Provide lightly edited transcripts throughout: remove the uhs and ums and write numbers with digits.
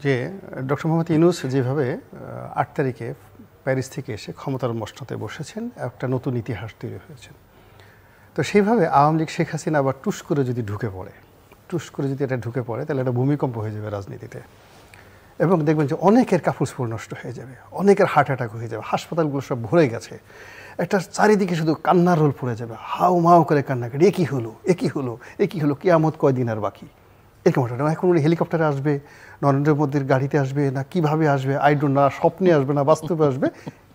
যে ডক্টর মোহাম্মদ ইউনূস যেভাবে ৮ তারিখে প্যারিস থেকে এসে ক্ষমতার মসনদে বসেছেন, একটা নতুন ইতিহাস তৈরি হয়েছে। তো সেইভাবে আওয়ামী লীগ শেখ হাসিনা আবার টুস করে যদি ঢুকে পড়ে, তাহলে একটা ভূমিকম্প হয়ে যাবে রাজনীতিতে। এবং দেখবেন যে অনেকের কাপড় চোপড় নষ্ট হয়ে যাবে, অনেকের হার্ট অ্যাটাক হয়ে যাবে, হাসপাতালগুলো সব ভরে গেছে, একটা চারিদিকে শুধু কান্নার রোল পড়ে যাবে, হাউ মাউ করে কান্না করে এ কী হলো, কিয়ামত কয়দিন আর বাকি, এরকম একটা। এখন উনি হেলিকপ্টারে আসবে, নরেন্দ্র মোদীর গাড়িতে আসবে, না কিভাবে আসবে, আই ডোন্ট নো, স্বপ্নে আসবে না বাস্তবে আসবে,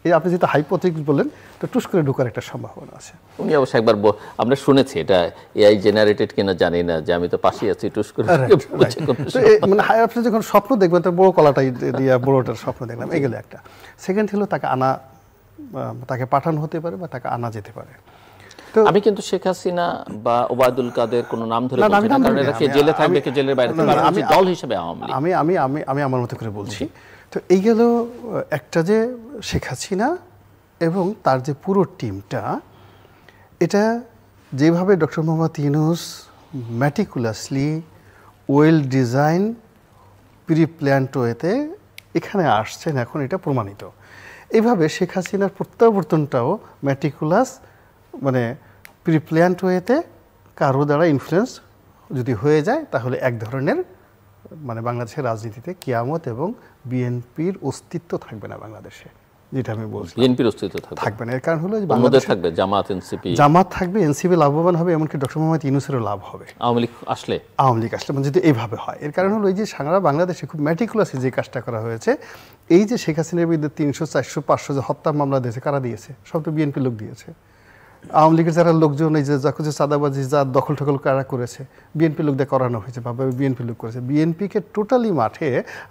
এই আপনি যেটা হাইপোথেটিক্স বললেন, তো টুস করে ঢোকার একটা সম্ভাবনা আছে। উনি অবশ্য একবার আমরা শুনেছি, এটা এআই জেনারেটেড কিনা জানি না, যে আমি তো পাশেই আছি, টুস করে মানে আপনি যখন স্বপ্ন দেখবেন তো বড় কলাটাই দিয়ে বড়টার স্বপ্ন দেখলাম, এগুলো একটা। সেকেন্ড হলো তাকে পাঠানো হতে পারে বা তাকে আনা যেতে পারে। আমি কিন্তু শেখ হাসিনা বা ওবায়দুল কাদের কোনো নাম ধরে বলছি না, কারণ এরা কে জেলে থাকবে, কে জেলের বাইরে থাকবে, আমি দল হিসেবে আওয়ামী লীগ, আমি আমার মতো করে বলছি। তো এই গেল একটা, যে শেখ হাসিনা এবং তার যে পুরো টিমটা, এটা যেভাবে doctor Mohammad Yunus meticulously well design pre planned ওয়েতে এখানে আসছেন, এখন এটা প্রমাণিত। এইভাবে শেখ হাসিনার প্রত্যাবর্তনটাও ম্যাটিকুলাস, মানে প্রি প্ল্যান্ড ওয়েতে কারো দ্বারা ইনফ্লুয়েন্স যদি হয়ে যায়, তাহলে এক ধরনের মানে বাংলাদেশের রাজনীতিতে কিয়ামত এবং বিএনপির অস্তিত্ব থাকবে না বাংলাদেশে, যেটা আমি বলছি। বিএনপির অস্তিত্ব থাকবে না, এর কারণ হলো বাংলাদেশে থাকবে জামাত থাকবে, এনসিপি লাভবান হবে, এমনকি ডক্টর মোহাম্মদ ইউনূসেরও লাভ হবে আওয়ামী লীগ আসলে, মানে যদি এইভাবে হয়। এর কারণ হলো এই যে সারা বাংলাদেশে খুব ম্যাটিকুলাসলি যে কাজটা করা হয়েছে, এই যে শেখ হাসিনার বিরুদ্ধে 300, 400, 500 যে হত্যা মামলা দিয়েছে, কারা দিয়েছে? সব তো বিএনপির লোক দিয়েছে। আওয়ামী লীগের যারা লোকজন, এই যে চাঁদাবাজি, যা দখল টখল কারা করেছে, বিএনপি লোক দিয়ে করানো হয়েছে, ভাবে বিএনপি লোক করেছে। বিএনপিকে টোটালি মাঠে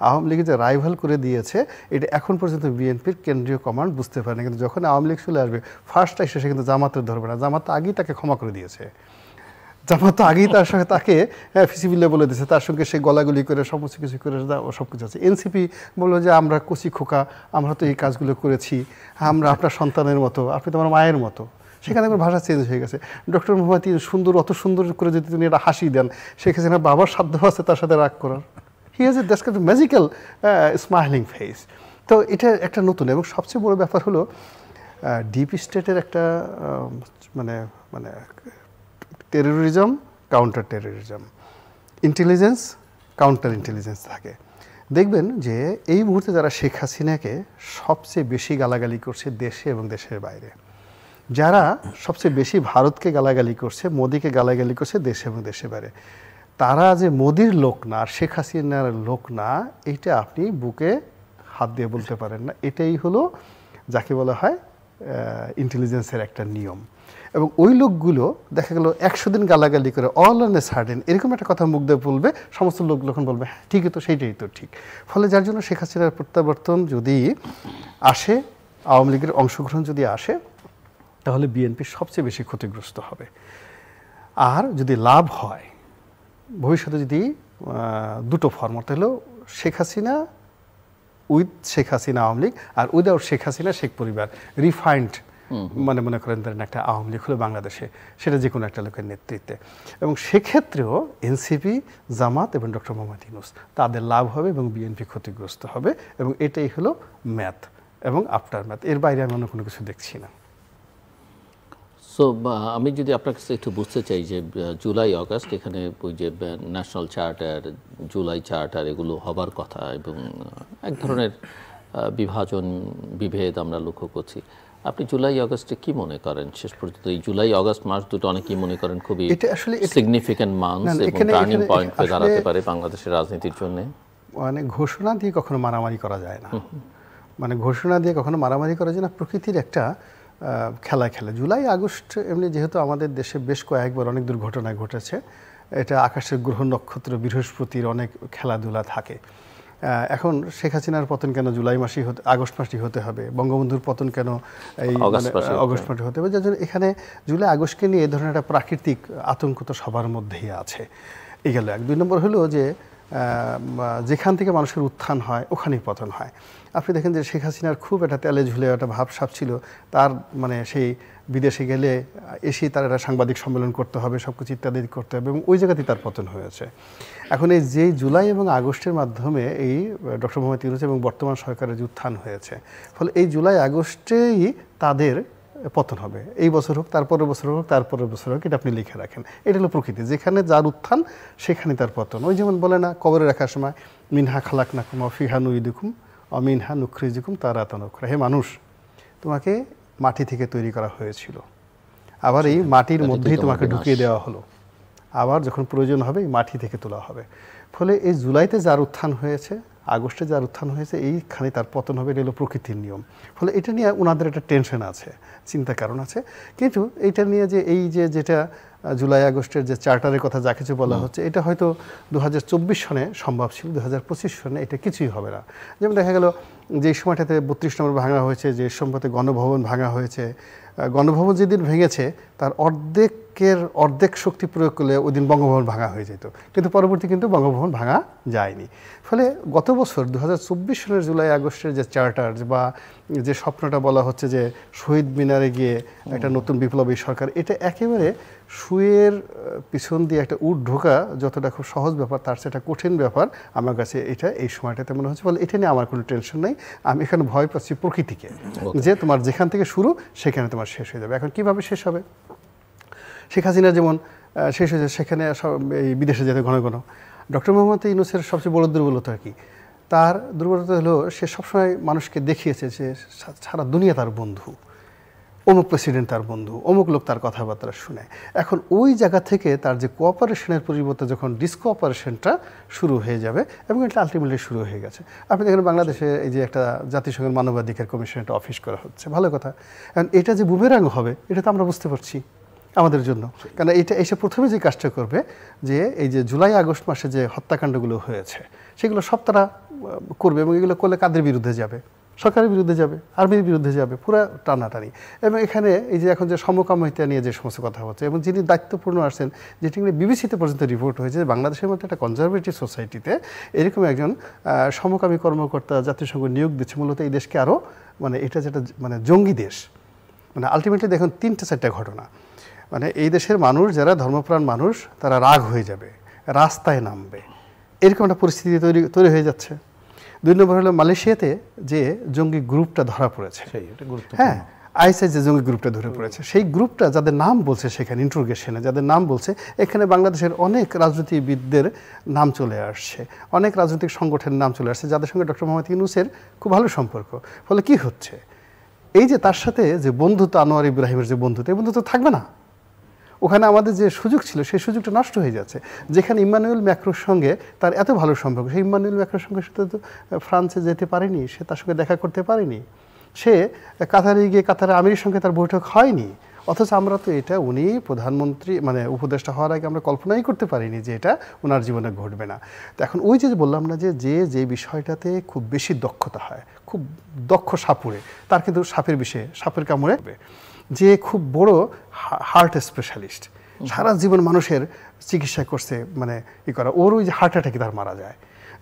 আওয়ামী লীগের যে রাইভাল করে দিয়েছে, এটা এখন পর্যন্ত বিএনপির কেন্দ্রীয় কমান্ড বুঝতে পারে না। কিন্তু যখন আওয়ামী লীগ চলে আসবে, ফার্স্ট এসে সে কিন্তু জামাতের ধরবে না, জামাত আগেই তাকে ক্ষমা করে দিয়েছে, জামাত আগেই তার সঙ্গে তাকে ফিসিবিলে বলে দিয়েছে, তার সঙ্গে সে গলাগুলি করে সমস্ত কিছু করে সব কিছু আছে। এনসিপি বললো যে আমরা কচি খোকা, আমরা তো এই কাজগুলো করেছি, আমরা আপনার সন্তানের মতো, আপনি তো আমার মায়ের মতো। সেখানে আমার ভাষা চেঞ্জ হয়ে গেছে। ডক্টর মোহাম্মদ সুন্দর, অত সুন্দর করে যদি তিনি এটা হাসি দেন, শেখ হাসিনা বাবার সাধ্য আছে তার সাথে রাগ করার। He has a that's magical smiling face. তো এটা একটা নতুন, এবং সবচেয়ে বড় ব্যাপার হলো ডিপ স্টেটের একটা মানে terrorism, counter terrorism, intelligence, counter intelligence থাকে। দেখবেন যে এই মুহূর্তে যারা শেখ হাসিনাকে সবচেয়ে বেশি গালাগালি করছে দেশে এবং দেশের বাইরে, যারা সবচেয়ে বেশি ভারতকে গালাগালি করছে, মোদিকে গালাগালি করছে দেশে এবং দেশের বাইরে, তারা যে মোদির লোক না, শেখ হাসিনার লোক না, এইটা আপনি বুকে হাত দিয়ে বলতে পারেন না। এটাই হলো যাকে বলা হয় ইন্টেলিজেন্সের একটা নিয়ম। এবং ওই লোকগুলো দেখা গেল 100 দিন গালাগালি করে অল অন এ সার্টেন এরকম একটা কথা মুখ দিয়ে বলবে, সমস্ত লোক যখন বলবে হ্যাঁ ঠিকই তো, সেইটাই তো ঠিক। ফলে যার জন্য শেখ হাসিনার প্রত্যাবর্তন যদি আসে, আওয়ামী লীগের অংশগ্রহণ যদি আসে, তাহলে বিএনপি সবচেয়ে বেশি ক্ষতিগ্রস্ত হবে। আর যদি লাভ হয় ভবিষ্যতে, যদি দুটো ফর্মেট হলো শেখ হাসিনা উইথ শেখ হাসিনা আওয়ামী লীগ, আর উইদাউট শেখ হাসিনা শেখ পরিবার, রিফাইন্ড মানে মনে করেন ধরেন একটা আওয়ামী লীগ হলো বাংলাদেশে, সেটা যে কোনো একটা লোকের নেতৃত্বে। এবং সেক্ষেত্রেও এনসিপি, জামাত এবং ডক্টর মোহাম্মদ ইউনূস তাদের লাভ হবে এবং বিএনপি ক্ষতিগ্রস্ত হবে। এবং এটাই হলো ম্যাথ এবং আফটার ম্যাথ, এর বাইরে আমি অন্য কোনো কিছু দেখছি না। সো আমি যদি আপনার কাছে একটু বুঝতে চাই যে জুলাই আগস্ট এখানে ওই যে ন্যাশনাল চার্টার, জুলাই চার্টার এগুলো হবার কথা, এবং এক ধরনের বিভাজন, বিভেদ আমরা লক্ষ্য করছি। আপনি জুলাই আগস্টে কি মনে করেন? শেষ পর্যন্ত এই জুলাই আগস্ট মাস দুটো অনেকেই মনে করেন খুবই সিগনিফিক্যান্ট মান্থ এবং টার্নিং পয়েন্ট হয়ে দাঁড়াতে পারে বাংলাদেশের রাজনীতির জন্য। মানে ঘোষণা দিয়ে কখনো মারামারি করা যায় না, মানে ঘোষণা দিয়ে কখনো মারামারি করা যায় না, প্রকৃতির একটা খেলা খেলে। জুলাই আগস্ট এমনি যেহেতু আমাদের দেশে বেশ কয়েকবার অনেক দুর্ঘটনা ঘটেছে, এটা আকাশের গ্রহ নক্ষত্র বৃহস্পতির অনেক খেলাধুলা থাকে। এখন শেখ হাসিনার পতন কেন জুলাই মাসেই আগস্ট মাসেই হতে হবে, বঙ্গবন্ধুর পতন কেন এই আগস্ট মাসে হতে হবে, যার জন্য এখানে জুলাই আগস্টকে নিয়ে এই ধরনের একটা প্রাকৃতিক আতঙ্ক তো সবার মধ্যেই আছে। এই গেল এক। 2 নম্বর হলো যে যেখান থেকে মানুষের উত্থান হয় ওখানেই পতন হয়। আপনি দেখেন যে শেখ হাসিনার খুব একটা তেলে ঝুলে একটা ভাবসাব ছিল, তার মানে সেই বিদেশে গেলে এসেই তার একটা সাংবাদিক সম্মেলন করতে হবে, সব কিছু ইত্যাদি করতে হবে, এবং ওই জায়গাতেই তার পতন হয়েছে। এখন এই যে জুলাই এবং আগস্টের মাধ্যমে এই ডক্টর মোহাম্মদ ইউনূস এবং বর্তমান সরকারের যে উত্থান হয়েছে, ফলে এই জুলাই আগস্টেই তাদের পতন হবে। এই বছর হোক, তারপরের বছর হোক, তারপরের বছর হোক, এটা আপনি লিখে রাখেন। এটা হলো প্রকৃতি, যেখানে যার উত্থান সেখানে তার পতন। ওই যেমন বলে না, কবরে রাখার সময় মিনহা খালাকনাকুম ওয়া ফিহা নুইদুকুম ওয়া মিনহা নুখরিজুকুম তারাতান উখরা। হে মানুষ, তোমাকে মাটি থেকে তৈরি করা হয়েছিল, আবার এই মাটির মধ্যেই তোমাকে ঢুকিয়ে দেওয়া হলো, আবার যখন প্রয়োজন হবে এই মাটি থেকে তোলা হবে। ফলে এই জুলাইতে যার উত্থান হয়েছে, আগস্টে যার উত্থান হয়েছে, এইখানে তার পতন হবে। এটা হলো প্রকৃতির নিয়ম। ফলে এটা নিয়ে ওনাদের একটা টেনশন আছে, চিন্তার কারণ আছে। কিন্তু এইটা নিয়ে যে এই যে যেটা জুলাই আগস্টের যে চার্টারের কথা যা কিছু বলা হচ্ছে, এটা হয়তো 2024 সনে সম্ভব ছিল, 2025 সনে এটা কিছুই হবে না। যেমন দেখা গেল যে সময়টাতে 32 নম্বর ভাঙা হয়েছে, যে সম্পর্কে গণভবন ভাঙা হয়েছে, গণভবন যেদিন ভেঙেছে তার অর্ধেক শক্তি প্রয়োগ করলে ওই দিন বঙ্গভবন ভাঙা হয়ে যেত, কিন্তু পরবর্তী কিন্তু বঙ্গভবন ভাঙা যায়নি। ফলে গত বছর 2024 সনের জুলাই আগস্টের যে চার্টার বা যে স্বপ্নটা বলা হচ্ছে যে শহীদ মিনারে গিয়ে একটা নতুন বিপ্লবী সরকার, এটা একেবারে শুয়ের পিছন দিয়ে একটা উট ঢোকা যতটা খুব সহজ ব্যাপার, তার সেটা কঠিন ব্যাপার আমার কাছে এটা এই সময়টাতে মনে হচ্ছে। ফলে এটা নিয়ে আমার কোনো টেনশন নেই। আমি এখানে ভয় পাচ্ছি প্রকৃতিকে, যে তোমার যেখান থেকে শুরু সেখানে তোমার শেষ হয়ে যাবে। এখন কিভাবে শেষ হবে? শেখ হাসিনা যেমন শেষ হয়েছে, সেখানে এই বিদেশে যেতে ঘন ঘন। ডক্টর মোহাম্মদ ইউনূসের সবচেয়ে বড় দুর্বলতা কি? তার দুর্বলতা হলো সে সবসময় মানুষকে দেখিয়েছে যে সারা দুনিয়া তার বন্ধু, অমুক প্রেসিডেন্ট তার বন্ধু, অমুক লোক তার কথাবার্তা শুনে। এখন ওই জায়গা থেকে তার যে কোঅপারেশনের পরিবর্তে যখন ডিসকোঅপারেশনটা শুরু হয়ে যাবে, এবং এটা আলটিমেটলি শুরু হয়ে গেছে। আপনি দেখেন বাংলাদেশে এই যে একটা জাতিসংঘের মানবাধিকার কমিশন একটা অফিস করা হচ্ছে, ভালো কথা। এখন এটা যে বুমেরাং হবে এটা তো আমরা বুঝতে পারছি আমাদের জন্য, কারণ এটা এসে প্রথমে যে কাজটা করবে যে এই যে জুলাই আগস্ট মাসে যে হত্যাকাণ্ডগুলো হয়েছে সেগুলো সব তারা করবে, এবং এগুলো করলে কাদের বিরুদ্ধে যাবে? সরকারের বিরুদ্ধে যাবে, আর্মির বিরুদ্ধে যাবে, পুরো টানাটানি। এবং এখানে এই যে এখন যে সমকামিতা নিয়ে যে সমস্ত কথা হচ্ছে, এবং যিনি দায়িত্বপূর্ণ আসছেন, যেটি বিবিসিতে পর্যন্ত রিপোর্ট হয়েছে যে বাংলাদেশের মধ্যে একটা কনজারভেটিভ সোসাইটিতে এরকম একজন সমকামী কর্মকর্তা জাতিসংঘ নিয়োগ দিচ্ছে, মূলত এই দেশকে আরও মানে এটা যেটা মানে জঙ্গি দেশ। মানে আলটিমেটলি দেখুন 3-4টা ঘটনা, মানে এই দেশের মানুষ যারা ধর্মপ্রাণ মানুষ তারা রাগ হয়ে যাবে, রাস্তায় নামবে, এরকম একটা পরিস্থিতি তৈরি হয়ে যাচ্ছে। 2 নম্বর হলো মালয়েশিয়াতে যে জঙ্গি গ্রুপটা ধরা পড়েছে, হ্যাঁ, আইএসআই যে জঙ্গি গ্রুপটা ধরে পড়েছে, সেই গ্রুপটা যাদের নাম বলছে সেখানে ইন্ট্রোগেশনে যাদের নাম বলছে, এখানে বাংলাদেশের অনেক রাজনীতিবিদদের নাম চলে আসছে, অনেক রাজনৈতিক সংগঠনের নাম চলে আসছে, যাদের সঙ্গে ডক্টর মোহাম্মদ ইউনূসের খুব ভালো সম্পর্ক। ফলে কি হচ্ছে, এই যে তার সাথে যে বন্ধুত্ব, আনোয়ার ইব্রাহিমের যে বন্ধুত্ব, এই বন্ধুত্ব থাকবে না। ওখানে আমাদের যে সুযোগ ছিল সেই সুযোগটা নষ্ট হয়ে যাচ্ছে। যেখানে ইম্মানুয়েল ম্যাক্রোর সঙ্গে তার এত ভালো সম্পর্ক, সেই ইম্মানুয়েল ম্যাক্রোর সঙ্গে সে তো ফ্রান্সে যেতে পারেনি, সে তার সঙ্গে দেখা করতে পারেনি, সে কাতারে গিয়ে কাতারে আমিরের সঙ্গে তার বৈঠক হয়নি। অথচ আমরা তো এটা উনি প্রধানমন্ত্রী মানে উপদেষ্টা হওয়ার আগে আমরা কল্পনাই করতে পারিনি যে এটা ওনার জীবনে ঘটবে না। তো এখন ওই যে বললাম না যে বিষয়টাতে খুব বেশি দক্ষতা হয়, খুব দক্ষ সাপুড়ে, তার কিন্তু সাপের বিষয়ে সাপের কামড়ে, যে খুব বড় হার্ট স্পেশালিস্ট, সারা জীবন মানুষের চিকিৎসা করছে, মানে করা, ওর ওই যে হার্ট অ্যাটাকে তার মারা যায়।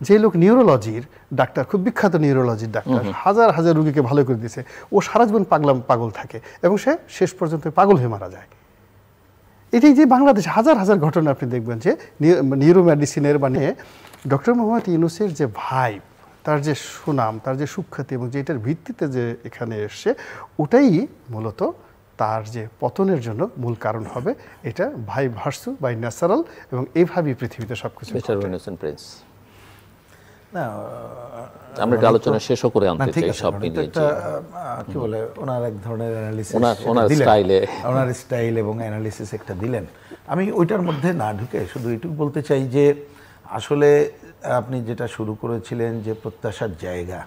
যে লোক নিউরোলজির ডাক্তার, খুব বিখ্যাত নিউরোলজির ডাক্তার, হাজার হাজার রুগীকে ভালো করে দিয়েছে, ও সারা জীবন পাগল থাকে এবং সে শেষ পর্যন্ত পাগল হয়ে মারা যায়। এটাই যে বাংলাদেশ হাজার হাজার ঘটনা আপনি দেখবেন যে নিউরো মেডিসিনের মানে ডক্টর মোহাম্মদ ইউনূসের যে ভাই, তার যে সুনাম, তার যে সুখ্যাতি, এবং যেটার ভিত্তিতে যে এখানে এসছে, ওটাই মূলত তার যে পতনের জন্য মূল কারণ হবে। এটা ভাই ভার্সু বাই ন্যাচারাল, এবং এইভাবেই পৃথিবীতে সবকিছু। প্রিন্স, না আমরা একটা আলোচনা শেষও করে আনতে চাই সব মিলিয়ে। কি বলে ওনার এক ধরনের অ্যানালিসিস, ওনার স্টাইল এবং অ্যানালিসিস একটা দিলেন। আমি ওইটার মধ্যে না ঢুকে শুধু এইটুকু বলতে চাই যে আসলে আপনি যেটা শুরু করেছিলেন যে প্রত্যাশার জায়গা,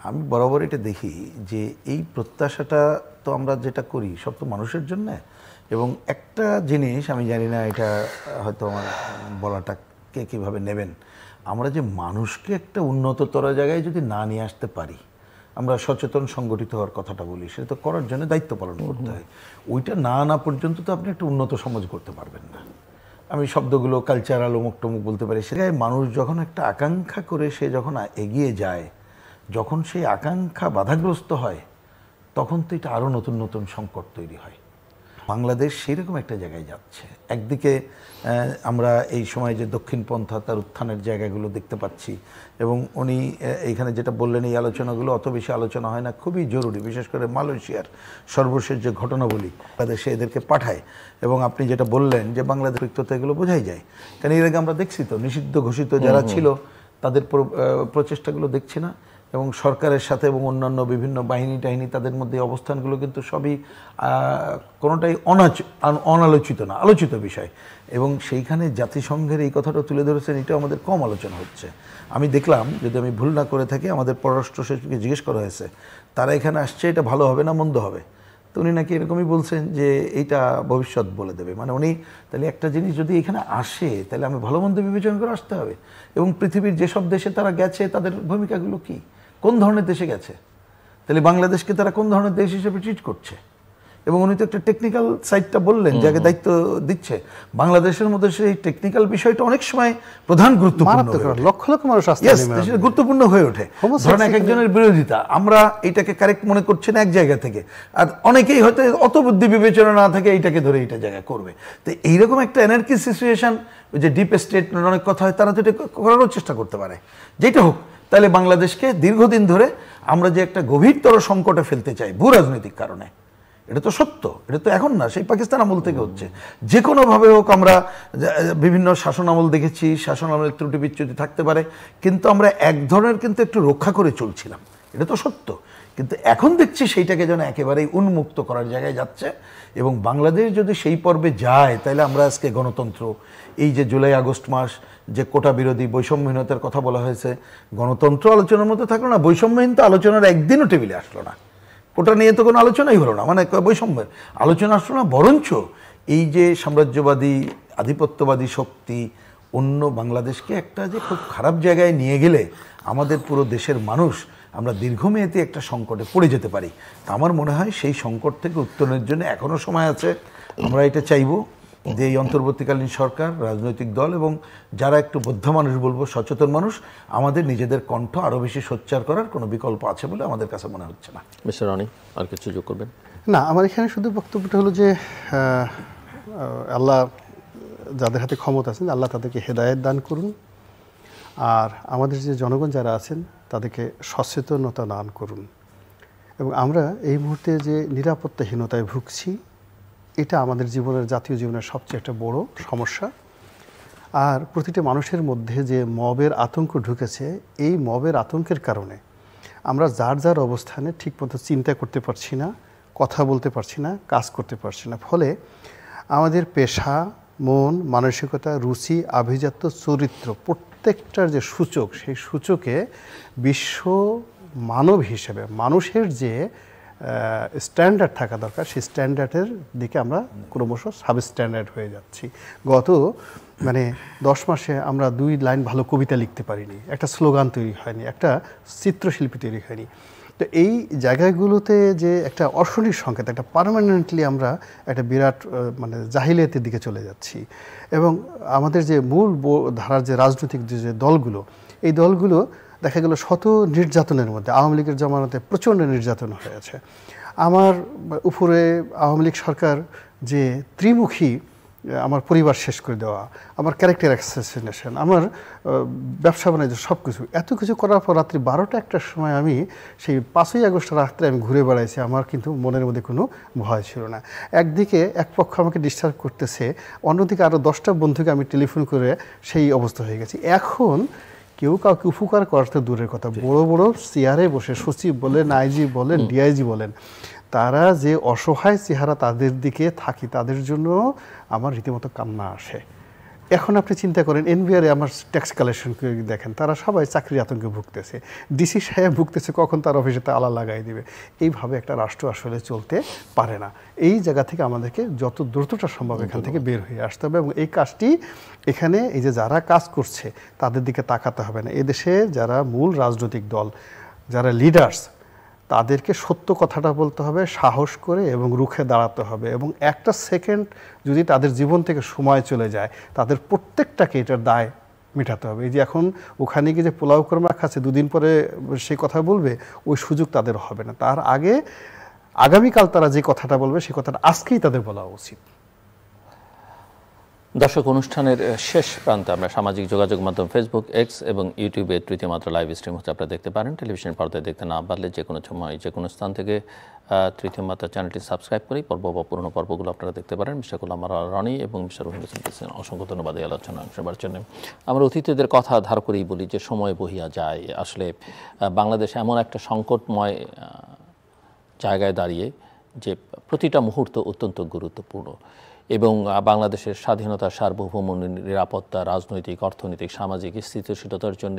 আমি বরাবর এটা দেখি যে এই প্রত্যাশাটা তো আমরা যেটা করি সব তো মানুষের জন্যে। এবং একটা জিনিস আমি জানি না, এটা হয়তো আমার বলাটা কে কীভাবে নেবেন, আমরা যে মানুষকে একটা উন্নততর জায়গায় যদি না নিয়ে আসতে পারি, আমরা সচেতন সংগঠিত হওয়ার কথাটা বলি, সেটা তো করার জন্য দায়িত্ব পালন করতে হয়। ওইটা না পর্যন্ত তো আপনি একটা উন্নত সমাজ করতে পারবেন না। আমি শব্দগুলো কালচারাল অমুক টমুক বলতে পারি, সেটাই মানুষ যখন একটা আকাঙ্ক্ষা করে সে যখন এগিয়ে যায়, যখন সেই আকাঙ্ক্ষা বাধাগ্রস্ত হয়, তখন তো এটা আরও নতুন নতুন সংকট তৈরি হয়। বাংলাদেশ সেইরকম একটা জায়গায় যাচ্ছে। একদিকে আমরা এই সময় যে দক্ষিণপন্থা তার উত্থানের জায়গাগুলো দেখতে পাচ্ছি, এবং উনি এইখানে যেটা বললেন, এই আলোচনাগুলো অত বেশি আলোচনা হয় না, খুবই জরুরি। বিশেষ করে মালয়েশিয়ার সর্বশেষ যে ঘটনাবলী বাংলাদেশে এদেরকে পাঠায়, এবং আপনি যেটা বললেন যে বাংলাদেশ তো এগুলো বোঝাই যায়, কারণ এর আগে আমরা দেখছি তো নিষিদ্ধ ঘোষিত যারা ছিল তাদের প্রচেষ্টাগুলো দেখছি না, এবং সরকারের সাথে এবং অন্যান্য বিভিন্ন বাহিনী টাহিনী তাদের মধ্যে অবস্থানগুলো কিন্তু সবই কোনোটাই অনালোচিত না, আলোচিত বিষয়। এবং সেইখানে জাতিসংঘের এই কথাটা তুলে ধরেছেন, এটাও আমাদের কম আলোচনা হচ্ছে। আমি দেখলাম, যদি আমি ভুল না করে থাকি, আমাদের পররাষ্ট্র সচিবকে জিজ্ঞেস করা হয়েছে তারা এখানে আসছে, এটা ভালো হবে না মন্দ হবে, তো উনি নাকি এরকমই বলছেন যে এইটা ভবিষ্যৎ বলে দেবে। মানে উনি তাহলে একটা জিনিস যদি এখানে আসে, তাহলে আমি ভালো মন্দ বিবেচনা করে আসতে হবে, এবং পৃথিবীর যেসব দেশে তারা গেছে তাদের ভূমিকাগুলো কি, কোন ধরনের দেশে গেছে, তাহলে বাংলাদেশকে তারা কোন ধরনের দেশ হিসেবে ট্রিট করছে। এবং উনি তো একটা টেকনিক্যাল সাইডটা বললেন, যাকে দায়িত্ব দিচ্ছে, বাংলাদেশের মধ্যে সেই টেকনিক্যাল বিষয়টা অনেক সময় প্রধান গুরুত্বপূর্ণ, লক্ষ লক্ষ মানুষ গুরুত্বপূর্ণ হয়ে ওঠে। ধরেন এক একজনের বিরোধিতা, আমরা এটাকে কারেক্ট মনে করছি না এক জায়গা থেকে, আর অনেকেই হয়তো অত বুদ্ধি বিবেচনা না থাকে এইটাকে ধরে এইটা জায়গা করবে। তো এইরকম একটা এনার্কি সিচুয়েশন, ওই যে ডিপ স্টেট অনেক কথা হয়, তারা তো এটা করারও চেষ্টা করতে পারে। যেটা হোক, তাহলে বাংলাদেশকে দীর্ঘদিন ধরে আমরা যে একটা গভীরতর সংকটে ফেলতে চাই ভূ রাজনৈতিক কারণে, এটা তো সত্য, এটা তো এখন না, সেই পাকিস্তান আমল থেকে হচ্ছে। যে কোনোভাবে হোক, আমরা বিভিন্ন শাসন আমল দেখেছি, শাসন আমলের ত্রুটি বিচ্যুতি থাকতে পারে, কিন্তু আমরা এক ধরনের কিন্তু একটু রক্ষা করে চলছিলাম, এটা তো সত্য। কিন্তু এখন দেখছি সেইটাকে যেন একেবারেই উন্মুক্ত করার জায়গায় যাচ্ছে, এবং বাংলাদেশ যদি সেই পর্বে যায়, তাহলে আমরা আজকে গণতন্ত্র, এই যে জুলাই আগস্ট মাস যে কোটা বিরোধী বৈষম্যহীনতার কথা বলা হয়েছে, গণতন্ত্র আলোচনার মধ্যে থাকলো না, বৈষম্যহীনতা আলোচনার একদিনও টেবিলে আসলো না, ওটা নিয়ে তো কোনো আলোচনাই হলো না, মানে বৈষম্যের আলোচনা আসলো না। বরঞ্চ এই যে সাম্রাজ্যবাদী আধিপত্যবাদী শক্তি অন্য বাংলাদেশকে একটা যে খুব খারাপ জায়গায় নিয়ে গেলে আমাদের পুরো দেশের মানুষ আমরা দীর্ঘমেয়াদী একটা সংকটে পড়ে যেতে পারি। তা আমার মনে হয় সেই সংকট থেকে উত্তরণের জন্য এখনও সময় আছে। আমরা এটা চাইব যে এই অন্তর্বর্তীকালীন সরকার, রাজনৈতিক দল এবং যারা একটু বৌদ্ধ মানুষ বলবো, সচেতন মানুষ, আমাদের নিজেদের কণ্ঠ আরও বেশি সোচ্চার করার কোনো বিকল্প আছে বলে আমাদের কাছে মনে হচ্ছে না। মিস্টার রনি, আর কিছু যোগ করবেন? না, আমার এখানে শুধু বক্তব্যটা হলো যে আল্লাহ যাদের হাতে ক্ষমতা আছেন, আল্লাহ তাদেরকে হেদায়েত দান করুন, আর আমাদের যে জনগণ যারা আছেন তাদেরকে সচেতনতা দান করুন। এবং আমরা এই মুহূর্তে যে নিরাপত্তাহীনতায় ভুগছি, এটা আমাদের জীবনের, জাতীয় জীবনের সবচেয়ে একটা বড় সমস্যা। আর প্রতিটা মানুষের মধ্যে যে মবের আতঙ্ক ঢুকেছে, এই মবের আতঙ্কের কারণে আমরা যার যার অবস্থানে ঠিকমতো চিন্তা করতে পারছি না, কথা বলতে পারছি না, কাজ করতে পারছি না। ফলে আমাদের পেশা, মন, মানসিকতা, রুচি, আভিজাত্য, চরিত্র প্রত্যেকটার যে সূচক, সেই সূচকে বিশ্ব মানব হিসেবে মানুষের যে স্ট্যান্ডার্ড থাকা দরকার, সেই স্ট্যান্ডার্ডের দিকে আমরা ক্রমশ সাবস্ট্যান্ডার্ড হয়ে যাচ্ছি। গত 10 মাসে আমরা 2 লাইন ভালো কবিতা লিখতে পারিনি, একটা স্লোগান তৈরি হয়নি, একটা চিত্রশিল্পী তৈরি হয়নি। তো এই জায়গাগুলোতে যে একটা অশনির সংকেত, একটা পার্মানেন্টলি আমরা একটা বিরাট জাহিলিয়াতের দিকে চলে যাচ্ছি। এবং আমাদের যে মূল ধারার যে রাজনৈতিক যে দলগুলো, এই দলগুলো দেখা গেল শত নির্যাতনের মধ্যে, আওয়ামী লীগের জমানাতে প্রচণ্ড নির্যাতন হয়েছে। আমার উপরে আওয়ামী লীগ সরকার যে ত্রিমুখী, আমার পরিবার শেষ করে দেওয়া, আমার ক্যারেক্টার অ্যাসাসিনেশন, আমার ব্যবসা বাণিজ্য সব কিছু, এত কিছু করার পর রাত্রি 12টা-1টার সময় আমি সেই 5ই আগস্ট রাত্রে আমি ঘুরে বেড়াইছি। আমার কিন্তু মনের মধ্যে কোনো ভয় ছিল না। একদিকে এক পক্ষ আমাকে ডিস্টার্ব করতেছে, অন্যদিকে আরও 10টা বন্ধুকে আমি টেলিফোন করে সেই অবস্থা হয়ে গেছি। এখন কেউ কাউকে উপকার করতে দূরের কথা, বড় বড় চেয়ারে বসে সচিব বলেন, আইজি বলেন, ডিআইজি বলেন, তারা যে অসহায় চেহারা তাদের দিকে থাকি, তাদের জন্য আমার রীতিমতো কান্না আসে। এখন আপনি চিন্তা করেন, এনবিআরে আমার ট্যাক্স কালেকশন করে দেখেন, তারা সবাই চাকরির আতঙ্কে ভুগতেছে, ডিসি সাহেব ভুগতেছে, কখন তার অফিসে তালা লাগাই দিবে। এইভাবে একটা রাষ্ট্র আসলে চলতে পারে না। এই জায়গা থেকে আমাদেরকে যত দ্রুতটা সম্ভব এখান থেকে বের হয়ে আসতে হবে, এবং এই কাজটি এখানে এই যে যারা কাজ করছে তাদের দিকে তাকাতে হবে না। এদেশে যারা মূল রাজনৈতিক দল, যারা লিডার্স, তাদেরকে সত্য কথাটা বলতে হবে, সাহস করে এবং রুখে দাঁড়াতে হবে, এবং একটা সেকেন্ড যদি তাদের জীবন থেকে সময় চলে যায় তাদের প্রত্যেকটাকে এটার দায় মেটাতে হবে। এই যে এখন ওখানে গিয়ে যে পোলাও কোরমা খাচ্ছে, দুদিন পরে সেই কথা বলবে, ওই সুযোগ তাদের হবে না। তার আগে আগামীকাল তারা যে কথাটা বলবে সেই কথাটা আজকেই তাদের বলা উচিত। দর্শক, অনুষ্ঠানের শেষ প্রান্তে আমরা সামাজিক যোগাযোগ মাধ্যম ফেসবুক, এক্স এবং ইউটিউবে তৃতীয় মাত্রা লাইভ স্ট্রিম হচ্ছে আপনারা দেখতে পারেন। টেলিভিশন পর্দায় দেখতে না পারলে যে কোনো সময় যে কোনো স্থান থেকে তৃতীয় মাত্রা চ্যানেলটি সাবস্ক্রাইব করি পর্ব বা পুরনো পর্বগুলো আপনারা দেখতে পারেন। মিস্টার গোলাম রনি এবং মিস্টার রহিম হোসেন, অসংখ্য ধন্যবাদ এই আলোচনা অংশবার জন্য। আমরা অতিথিদের কথা ধার করেই বলি যে সময় বহিয়া যায়। আসলে বাংলাদেশ এমন একটা সংকটময় জায়গায় দাঁড়িয়ে যে প্রতিটা মুহূর্ত অত্যন্ত গুরুত্বপূর্ণ, এবং বাংলাদেশের স্বাধীনতা, সার্বভৌম, নিরাপত্তা, রাজনৈতিক, অর্থনৈতিক, সামাজিক স্থিতিশীলতার জন্য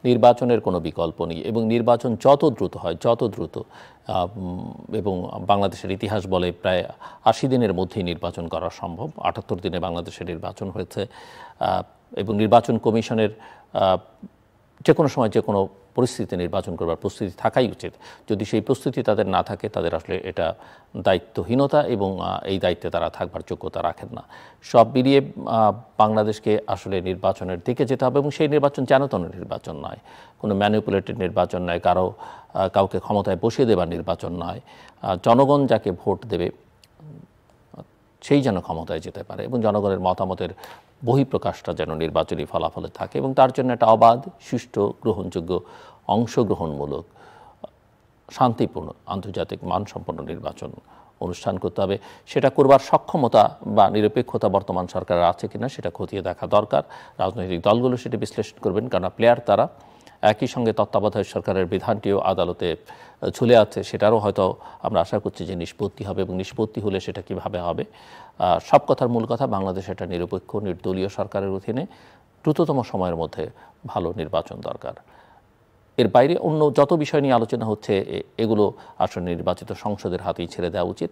নির্বাচনের কোনো বিকল্প নেই। এবং নির্বাচন যত দ্রুত হয়, যত দ্রুত, এবং বাংলাদেশের ইতিহাস বলে প্রায় ৮০ দিনের মধ্যেই নির্বাচন করা সম্ভব। ৭৮ দিনে বাংলাদেশের নির্বাচন হয়েছে, এবং নির্বাচন কমিশনের যে কোনো সময় যে কোনো পরিস্থিতিতে নির্বাচন করবার প্রস্তুতি থাকাই উচিত। যদি সেই প্রস্তুতি তাদের না থাকে, তাদের আসলে এটা দায়িত্বহীনতা, এবং এই দায়িত্বে তারা থাকবার যোগ্যতা রাখেন না। সব মিলিয়ে বাংলাদেশকে আসলে নির্বাচনের দিকে যেতে হবে, এবং সেই নির্বাচন যেন-তেন নির্বাচন নয়, কোনো ম্যানিপুলেটেড নির্বাচন নয়, কাউকে ক্ষমতায় বসিয়ে দেবার নির্বাচন নয়। জনগণ যাকে ভোট দেবে সেই যেন ক্ষমতায় যেতে পারে, এবং জনগণের মতামতের বহিঃপ্রকাশটা যেন নির্বাচনী ফলাফলে থাকে, এবং তার জন্য একটা অবাধ, সুষ্ঠু, গ্রহণযোগ্য, অংশগ্রহণমূলক, শান্তিপূর্ণ, আন্তর্জাতিক মানসম্পন্ন নির্বাচন অনুষ্ঠান করতে হবে। সেটা করবার সক্ষমতা বা নিরপেক্ষতা বর্তমান সরকারের আছে কিনা সেটা খতিয়ে দেখা দরকার। রাজনৈতিক দলগুলো সেটা বিশ্লেষণ করবেন, কারণ প্লেয়ার তারা। একই সঙ্গে তত্ত্বাবধায়ক সরকারের বিধানটিও আদালতে ঝুলে আছে, সেটারও হয়তো আমরা আশা করছি যে নিষ্পত্তি হবে, এবং নিষ্পত্তি হলে সেটা কীভাবে হবে। সব কথার মূল কথা, বাংলাদেশ একটা নিরপেক্ষ, নির্দলীয় সরকারের অধীনে দ্রুততম সময়ের মধ্যে ভালো নির্বাচন দরকার। এর বাইরে অন্য যত বিষয় নিয়ে আলোচনা হচ্ছে, এগুলো আসলে নির্বাচিত সংসদের হাতেই ছেড়ে দেওয়া উচিত।